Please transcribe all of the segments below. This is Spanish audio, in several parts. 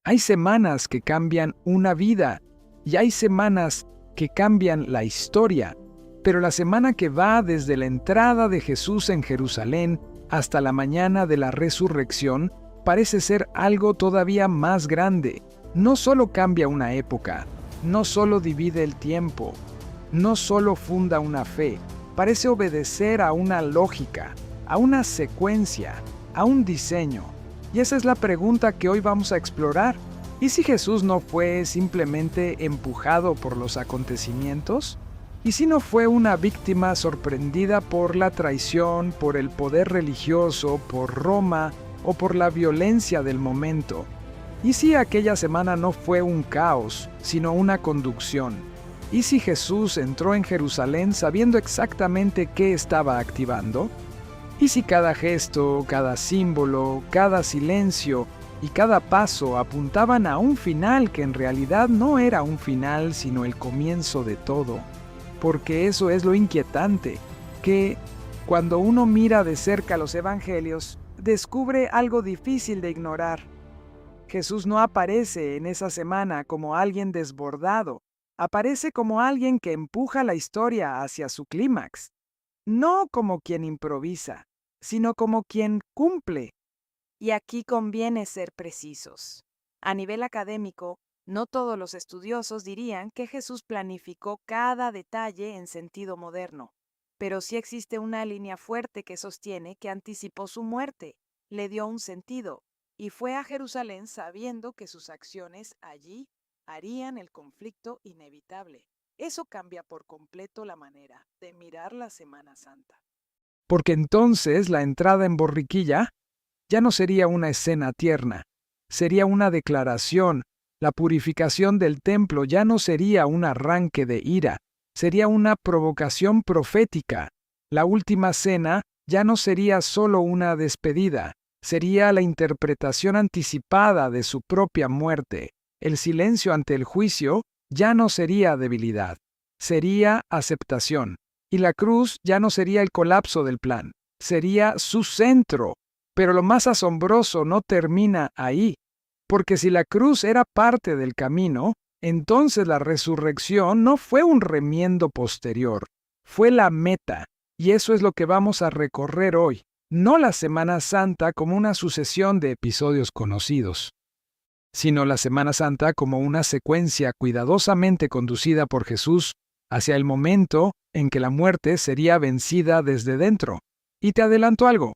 Hay semanas que cambian una vida y hay semanas que cambian la historia. Pero la semana que va desde la entrada de Jesús en Jerusalén hasta la mañana de la resurrección parece ser algo todavía más grande. No solo cambia una época, no solo divide el tiempo, no solo funda una fe, parece obedecer a una lógica, a una secuencia, a un diseño. Y esa es la pregunta que hoy vamos a explorar. ¿Y si Jesús no fue simplemente empujado por los acontecimientos? ¿Y si no fue una víctima sorprendida por la traición, por el poder religioso, por Roma o por la violencia del momento? ¿Y si aquella semana no fue un caos, sino una conducción? ¿Y si Jesús entró en Jerusalén sabiendo exactamente qué estaba activando? ¿Y si cada gesto, cada símbolo, cada silencio y cada paso apuntaban a un final que en realidad no era un final, sino el comienzo de todo? Porque eso es lo inquietante, que cuando uno mira de cerca los evangelios, descubre algo difícil de ignorar. Jesús no aparece en esa semana como alguien desbordado, aparece como alguien que empuja la historia hacia su clímax, no como quien improvisa, sino como quien cumple. Y aquí conviene ser precisos. A nivel académico, no todos los estudiosos dirían que Jesús planificó cada detalle en sentido moderno, pero sí existe una línea fuerte que sostiene que anticipó su muerte, le dio un sentido, y fue a Jerusalén sabiendo que sus acciones allí harían el conflicto inevitable. Eso cambia por completo la manera de mirar la Semana Santa. Porque entonces la entrada en Borriquilla ya no sería una escena tierna, sería una declaración. La purificación del templo ya no sería un arranque de ira, sería una provocación profética. La última cena ya no sería solo una despedida, sería la interpretación anticipada de su propia muerte. El silencio ante el juicio ya no sería debilidad, sería aceptación. Y la cruz ya no sería el colapso del plan, sería su centro. Pero lo más asombroso no termina ahí, porque si la cruz era parte del camino, entonces la resurrección no fue un remiendo posterior, fue la meta, y eso es lo que vamos a recorrer hoy, no la Semana Santa como una sucesión de episodios conocidos, sino la Semana Santa como una secuencia cuidadosamente conducida por Jesús hacia el momento en que la muerte sería vencida desde dentro. Y te adelanto algo.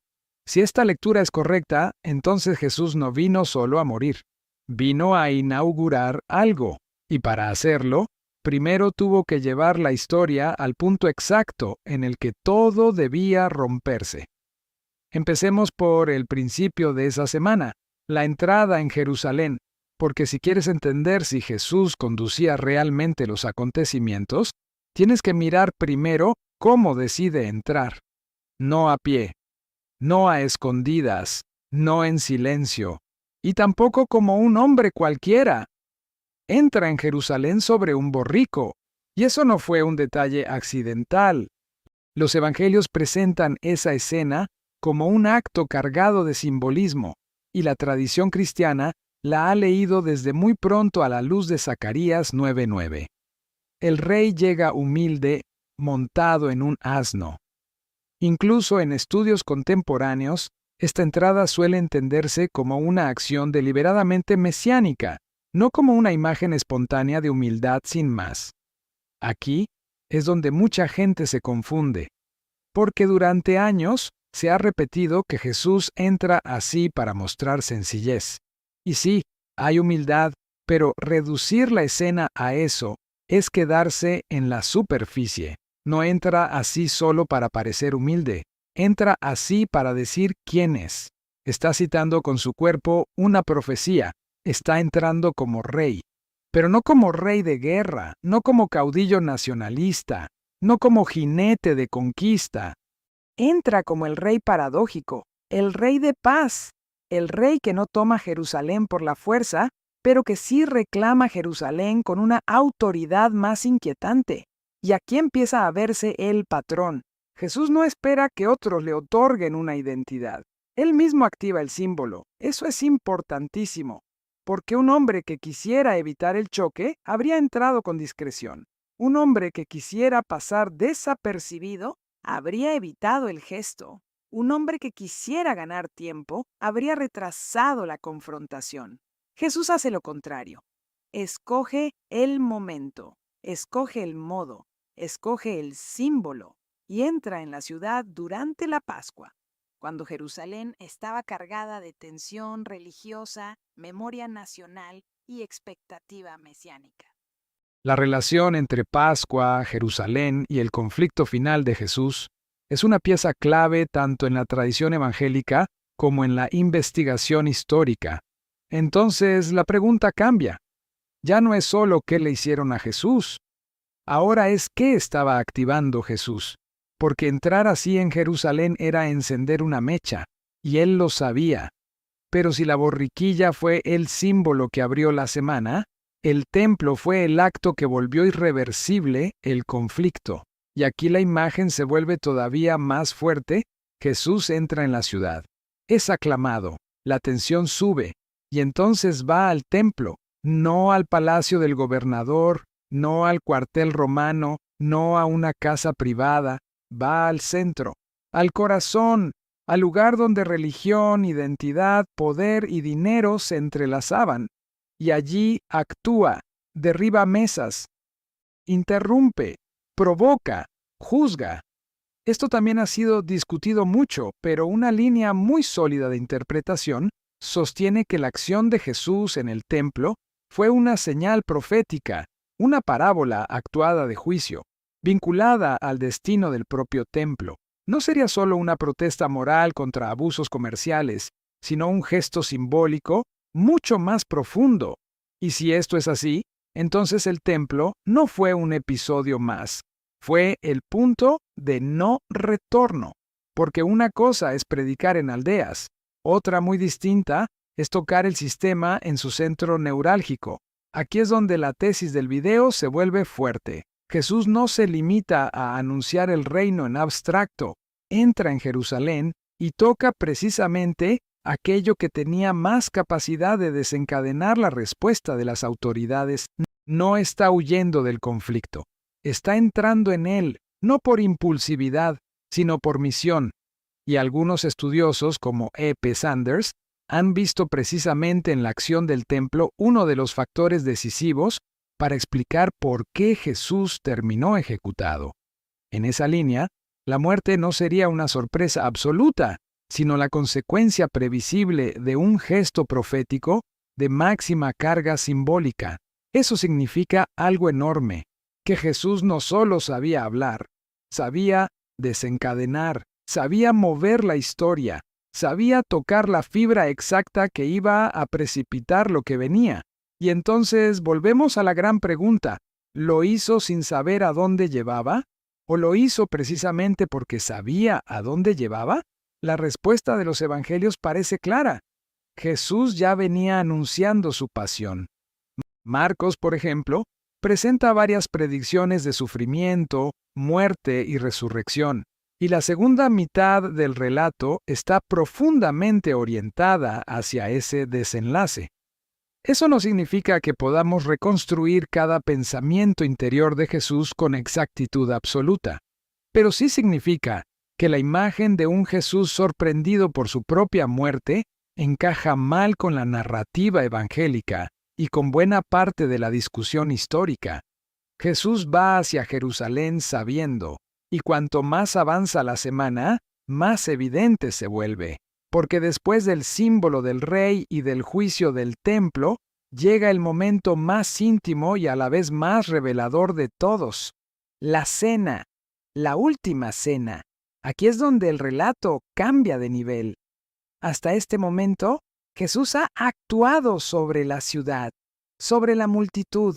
Si esta lectura es correcta, entonces Jesús no vino solo a morir, vino a inaugurar algo, y para hacerlo, primero tuvo que llevar la historia al punto exacto en el que todo debía romperse. Empecemos por el principio de esa semana, la entrada en Jerusalén, porque si quieres entender si Jesús conducía realmente los acontecimientos, tienes que mirar primero cómo decide entrar. No a pie, no a escondidas, no en silencio, y tampoco como un hombre cualquiera. Entra en Jerusalén sobre un borrico, y eso no fue un detalle accidental. Los evangelios presentan esa escena como un acto cargado de simbolismo, y la tradición cristiana la ha leído desde muy pronto a la luz de Zacarías 9:9. El rey llega humilde, montado en un asno. Incluso en estudios contemporáneos, esta entrada suele entenderse como una acción deliberadamente mesiánica, no como una imagen espontánea de humildad sin más. Aquí es donde mucha gente se confunde, porque durante años se ha repetido que Jesús entra así para mostrar sencillez. Y sí, hay humildad, pero reducir la escena a eso es quedarse en la superficie. No entra así solo para parecer humilde, entra así para decir quién es. Está citando con su cuerpo una profecía, está entrando como rey, pero no como rey de guerra, no como caudillo nacionalista, no como jinete de conquista. Entra como el rey paradójico, el rey de paz, el rey que no toma Jerusalén por la fuerza, pero que sí reclama Jerusalén con una autoridad más inquietante. Y aquí empieza a verse el patrón. Jesús no espera que otros le otorguen una identidad. Él mismo activa el símbolo. Eso es importantísimo. porque un hombre que quisiera evitar el choque habría entrado con discreción. Un hombre que quisiera pasar desapercibido habría evitado el gesto. Un hombre que quisiera ganar tiempo habría retrasado la confrontación. Jesús hace lo contrario. Escoge el momento, escoge el modo, escoge el símbolo y entra en la ciudad durante la Pascua, cuando Jerusalén estaba cargada de tensión religiosa, memoria nacional y expectativa mesiánica. La relación entre Pascua, Jerusalén y el conflicto final de Jesús es una pieza clave tanto en la tradición evangélica como en la investigación histórica. Entonces, la pregunta cambia. Ya no es solo qué le hicieron a Jesús, ahora es qué estaba activando Jesús, porque entrar así en Jerusalén era encender una mecha, y él lo sabía. Pero si la borriquilla fue el símbolo que abrió la semana, el templo fue el acto que volvió irreversible el conflicto. Y aquí la imagen se vuelve todavía más fuerte. Jesús entra en la ciudad. Es aclamado, la tensión sube, y entonces va al templo, no al palacio del gobernador, no al cuartel romano, no a una casa privada, va al centro, al corazón, al lugar donde religión, identidad, poder y dinero se entrelazaban. Y allí actúa, derriba mesas, interrumpe, provoca, juzga. Esto también ha sido discutido mucho, pero una línea muy sólida de interpretación sostiene que la acción de Jesús en el templo fue una señal profética, una parábola actuada de juicio, vinculada al destino del propio templo. No sería solo una protesta moral contra abusos comerciales, sino un gesto simbólico mucho más profundo. Y si esto es así, entonces el templo no fue un episodio más, fue el punto de no retorno, porque una cosa es predicar en aldeas, otra muy distinta es tocar el sistema en su centro neurálgico. Aquí es donde la tesis del video se vuelve fuerte. Jesús no se limita a anunciar el reino en abstracto, entra en Jerusalén y toca precisamente aquello que tenía más capacidad de desencadenar la respuesta de las autoridades. No está huyendo del conflicto, está entrando en él, no por impulsividad, sino por misión. Y algunos estudiosos, como E.P. Sanders, han visto precisamente en la acción del templo uno de los factores decisivos para explicar por qué Jesús terminó ejecutado. En esa línea, la muerte no sería una sorpresa absoluta, sino la consecuencia previsible de un gesto profético de máxima carga simbólica. Eso significa algo enorme, que Jesús no solo sabía hablar, sabía desencadenar, sabía mover la historia, sabía tocar la fibra exacta que iba a precipitar lo que venía. Y entonces volvemos a la gran pregunta, ¿lo hizo sin saber a dónde llevaba? ¿O lo hizo precisamente porque sabía a dónde llevaba? La respuesta de los evangelios parece clara. Jesús ya venía anunciando su pasión. Marcos, por ejemplo, presenta varias predicciones de sufrimiento, muerte y resurrección, y la segunda mitad del relato está profundamente orientada hacia ese desenlace. Eso no significa que podamos reconstruir cada pensamiento interior de Jesús con exactitud absoluta, pero sí significa que la imagen de un Jesús sorprendido por su propia muerte encaja mal con la narrativa evangélica y con buena parte de la discusión histórica. Jesús va hacia Jerusalén sabiendo, y cuanto más avanza la semana, más evidente se vuelve, porque después del símbolo del rey y del juicio del templo, llega el momento más íntimo y a la vez más revelador de todos, la cena, la última cena. Aquí es donde el relato cambia de nivel. Hasta este momento, Jesús ha actuado sobre la ciudad, sobre la multitud,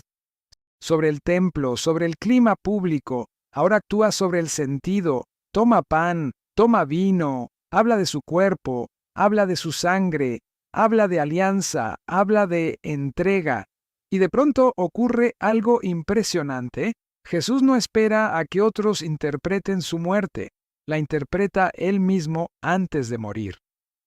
sobre el templo, sobre el clima público. Ahora actúa sobre el sentido, toma pan, toma vino, habla de su cuerpo, habla de su sangre, habla de alianza, habla de entrega. Y de pronto ocurre algo impresionante. Jesús no espera a que otros interpreten su muerte, la interpreta él mismo antes de morir.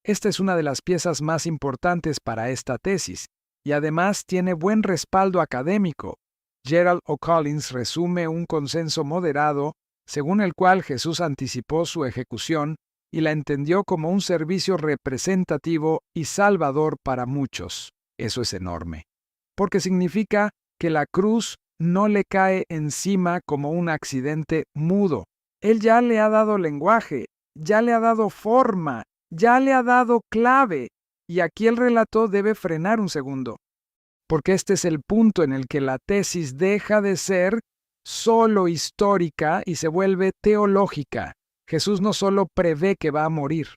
Esta es una de las piezas más importantes para esta tesis. y además tiene buen respaldo académico. Gerald O'Collins resume un consenso moderado según el cual Jesús anticipó su ejecución y la entendió como un servicio representativo y salvador para muchos. Eso es enorme, porque significa que la cruz no le cae encima como un accidente mudo. Él ya le ha dado lenguaje, ya le ha dado forma, ya le ha dado clave, y aquí el relato debe frenar un segundo, porque este es el punto en el que la tesis deja de ser solo histórica y se vuelve teológica. Jesús no solo prevé que va a morir,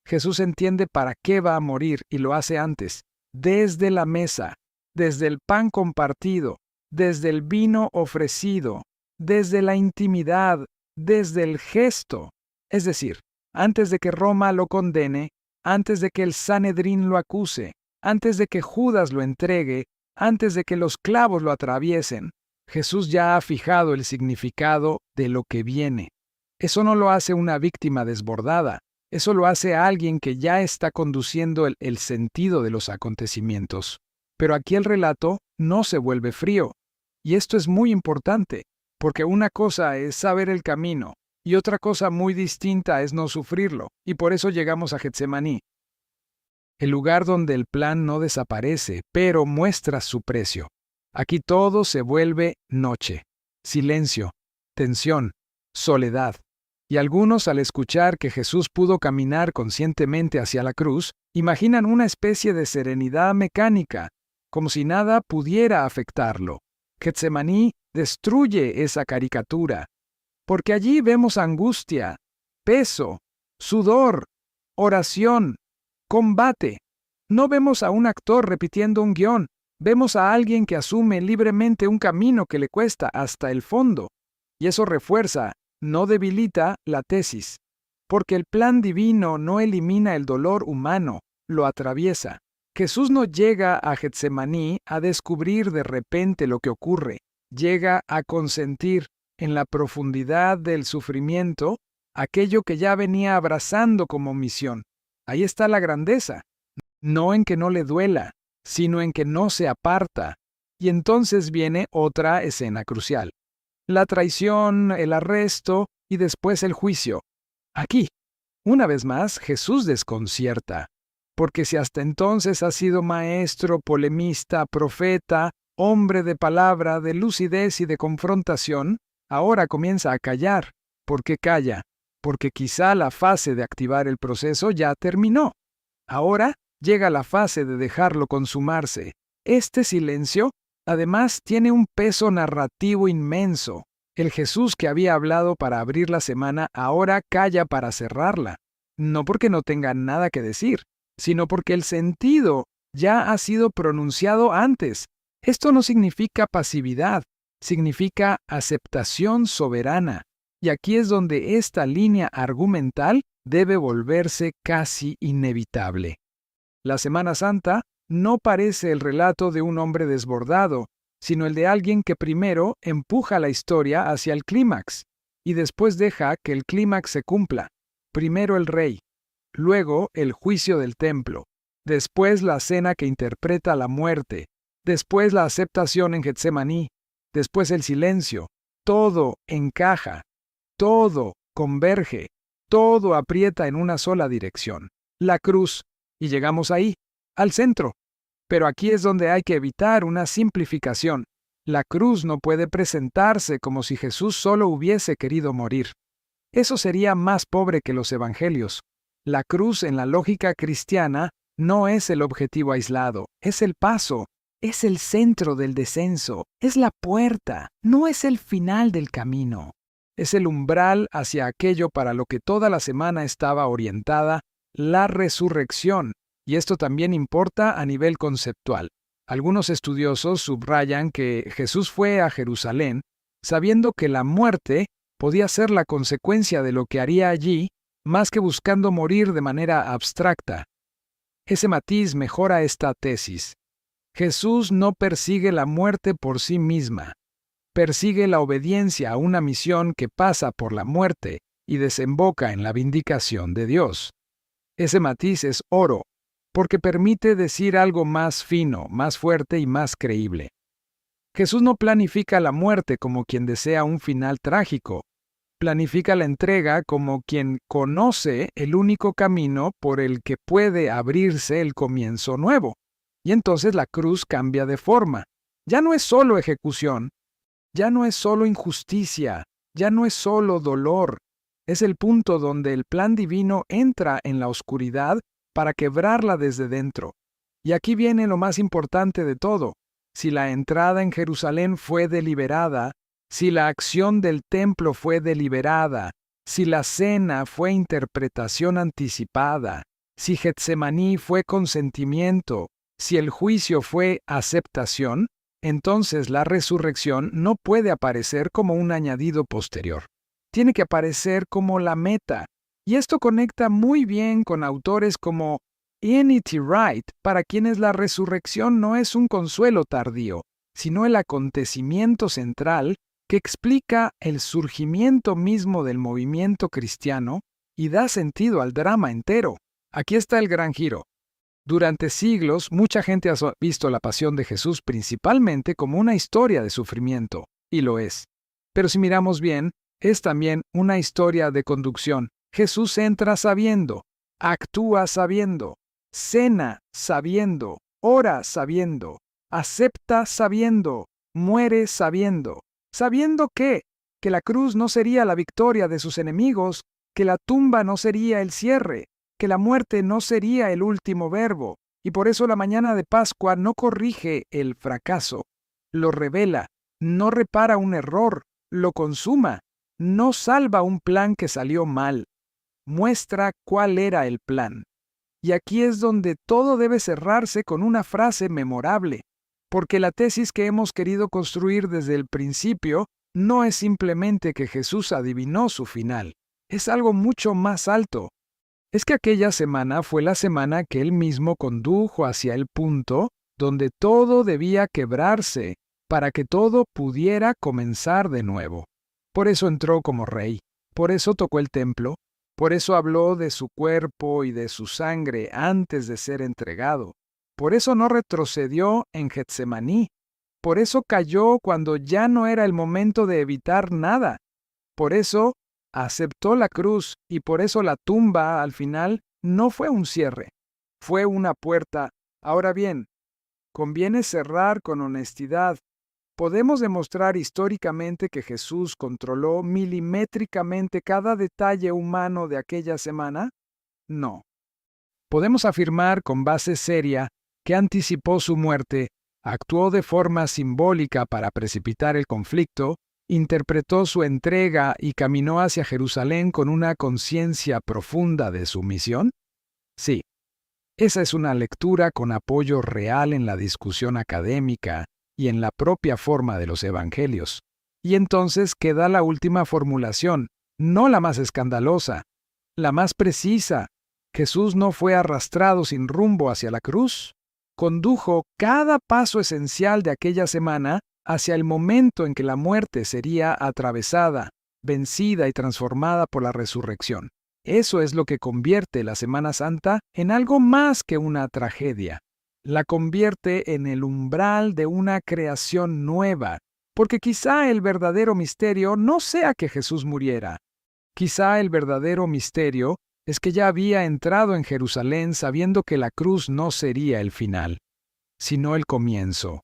Jesús entiende para qué va a morir y lo hace antes, desde la mesa, desde el pan compartido, desde el vino ofrecido, desde la intimidad, desde el gesto. Es decir, antes de que Roma lo condene, antes de que el Sanedrín lo acuse, antes de que Judas lo entregue, antes de que los clavos lo atraviesen, Jesús ya ha fijado el significado de lo que viene. Eso no lo hace una víctima desbordada, eso lo hace alguien que ya está conduciendo el sentido de los acontecimientos. Pero aquí el relato no se vuelve frío. Y esto es muy importante, porque una cosa es saber el camino, y otra cosa muy distinta es no sufrirlo, y por eso llegamos a Getsemaní, el lugar donde el plan no desaparece, pero muestra su precio. Aquí todo se vuelve noche, silencio, tensión, soledad. Y algunos, al escuchar que Jesús pudo caminar conscientemente hacia la cruz, imaginan una especie de serenidad mecánica, como si nada pudiera afectarlo. Getsemaní destruye esa caricatura, porque allí vemos angustia, peso, sudor, oración, combate. No vemos a un actor repitiendo un guión, vemos a alguien que asume libremente un camino que le cuesta hasta el fondo. Y eso refuerza, no debilita la tesis, porque el plan divino no elimina el dolor humano, lo atraviesa. Jesús no llega a Getsemaní a descubrir de repente lo que ocurre, llega a consentir en la profundidad del sufrimiento aquello que ya venía abrazando como misión. Ahí está la grandeza, no en que no le duela, sino en que no se aparta. Y entonces viene otra escena crucial. La traición, el arresto y después el juicio. Aquí, una vez más, Jesús desconcierta, porque si hasta entonces ha sido maestro, polemista, profeta, hombre de palabra, de lucidez y de confrontación, ahora comienza a callar. ¿Por qué calla? Porque quizá la fase de activar el proceso ya terminó. Ahora llega la fase de dejarlo consumarse. Este silencio, además, tiene un peso narrativo inmenso. El Jesús que había hablado para abrir la semana ahora calla para cerrarla. No porque no tenga nada que decir, sino porque el sentido ya ha sido pronunciado antes. Esto no significa pasividad, significa aceptación soberana. Y aquí es donde esta línea argumental debe volverse casi inevitable. La Semana Santa no parece el relato de un hombre desbordado, sino el de alguien que primero empuja la historia hacia el clímax y después deja que el clímax se cumpla. Primero el rey, luego el juicio del templo, después la cena que interpreta la muerte, después la aceptación en Getsemaní, después el silencio. Todo encaja, todo converge, todo aprieta en una sola dirección, la cruz, y llegamos ahí, al centro. Pero aquí es donde hay que evitar una simplificación. La cruz no puede presentarse como si Jesús solo hubiese querido morir. Eso sería más pobre que los evangelios. La cruz en la lógica cristiana no es el objetivo aislado, es el paso, es el centro del descenso, es la puerta, no es el final del camino. Es el umbral hacia aquello para lo que toda la semana estaba orientada, la resurrección. Y esto también importa a nivel conceptual. Algunos estudiosos subrayan que Jesús fue a Jerusalén sabiendo que la muerte podía ser la consecuencia de lo que haría allí, más que buscando morir de manera abstracta. Ese matiz mejora esta tesis. Jesús no persigue la muerte por sí misma. Persigue la obediencia a una misión que pasa por la muerte y desemboca en la vindicación de Dios. Ese matiz es oro, porque permite decir algo más fino, más fuerte y más creíble. Jesús no planifica la muerte como quien desea un final trágico. Planifica la entrega como quien conoce el único camino por el que puede abrirse el comienzo nuevo. Y entonces la cruz cambia de forma. Ya no es solo ejecución, ya no es solo injusticia, ya no es solo dolor. Es el punto donde el plan divino entra en la oscuridad para quebrarla desde dentro. Y aquí viene lo más importante de todo. Si la entrada en Jerusalén fue deliberada, si la acción del templo fue deliberada, si la cena fue interpretación anticipada, si Getsemaní fue consentimiento, si el juicio fue aceptación, entonces la resurrección no puede aparecer como un añadido posterior. Tiene que aparecer como la meta. Y esto conecta muy bien con autores como E.N.T. Wright, para quienes la resurrección no es un consuelo tardío, sino el acontecimiento central que explica el surgimiento mismo del movimiento cristiano y da sentido al drama entero. Aquí está el gran giro. Durante siglos, mucha gente ha visto la pasión de Jesús principalmente como una historia de sufrimiento, y lo es. Pero si miramos bien, es también una historia de conducción. Jesús entra sabiendo, actúa sabiendo, cena sabiendo, ora sabiendo, acepta sabiendo, muere sabiendo. ¿Sabiendo qué? Que la cruz no sería la victoria de sus enemigos, que la tumba no sería el cierre, que la muerte no sería el último verbo, y por eso la mañana de Pascua no corrige el fracaso, lo revela, no repara un error, lo consuma, no salva un plan que salió mal, muestra cuál era el plan. Y aquí es donde todo debe cerrarse con una frase memorable, porque la tesis que hemos querido construir desde el principio no es simplemente que Jesús adivinó su final, es algo mucho más alto. Es que aquella semana fue la semana que él mismo condujo hacia el punto donde todo debía quebrarse para que todo pudiera comenzar de nuevo. Por eso entró como rey, por eso tocó el templo, por eso habló de su cuerpo y de su sangre antes de ser entregado. Por eso no retrocedió en Getsemaní. Por eso cayó cuando ya no era el momento de evitar nada. Por eso aceptó la cruz y por eso la tumba al final no fue un cierre, fue una puerta. Ahora bien, conviene cerrar con honestidad. ¿Podemos demostrar históricamente que Jesús controló milimétricamente cada detalle humano de aquella semana? No. Podemos afirmar con base seria que anticipó su muerte, actuó de forma simbólica para precipitar el conflicto, interpretó su entrega y caminó hacia Jerusalén con una conciencia profunda de su misión? Sí. Esa es una lectura con apoyo real en la discusión académica y en la propia forma de los evangelios. Y entonces queda la última formulación, no la más escandalosa, la más precisa. Jesús no fue arrastrado sin rumbo hacia la cruz. Condujo cada paso esencial de aquella semana hacia el momento en que la muerte sería atravesada, vencida y transformada por la resurrección. Eso es lo que convierte la Semana Santa en algo más que una tragedia. La convierte en el umbral de una creación nueva, porque quizá el verdadero misterio no sea que Jesús muriera. Quizá el verdadero misterio es que ya había entrado en Jerusalén sabiendo que la cruz no sería el final, sino el comienzo.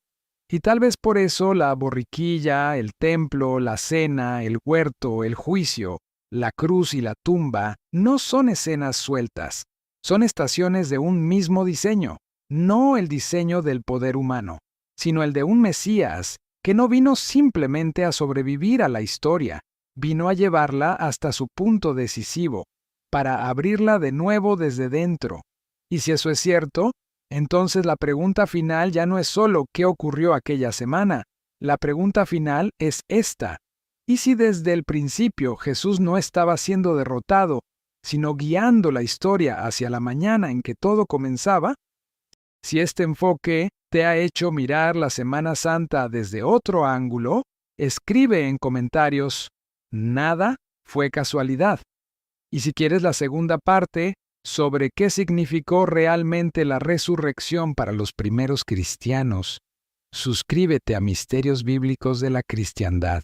Y tal vez por eso la borriquilla, el templo, la cena, el huerto, el juicio, la cruz y la tumba no son escenas sueltas, son estaciones de un mismo diseño, no el diseño del poder humano, sino el de un Mesías que no vino simplemente a sobrevivir a la historia, vino a llevarla hasta su punto decisivo, para abrirla de nuevo desde dentro. Y si eso es cierto, entonces la pregunta final ya no es solo qué ocurrió aquella semana, la pregunta final es esta. ¿Y si desde el principio Jesús no estaba siendo derrotado, sino guiando la historia hacia la mañana en que todo comenzaba? Si este enfoque te ha hecho mirar la Semana Santa desde otro ángulo, escribe en comentarios, nada fue casualidad. Y si quieres la segunda parte, sobre qué significó realmente la resurrección para los primeros cristianos, suscríbete a Misterios Bíblicos de la Cristiandad.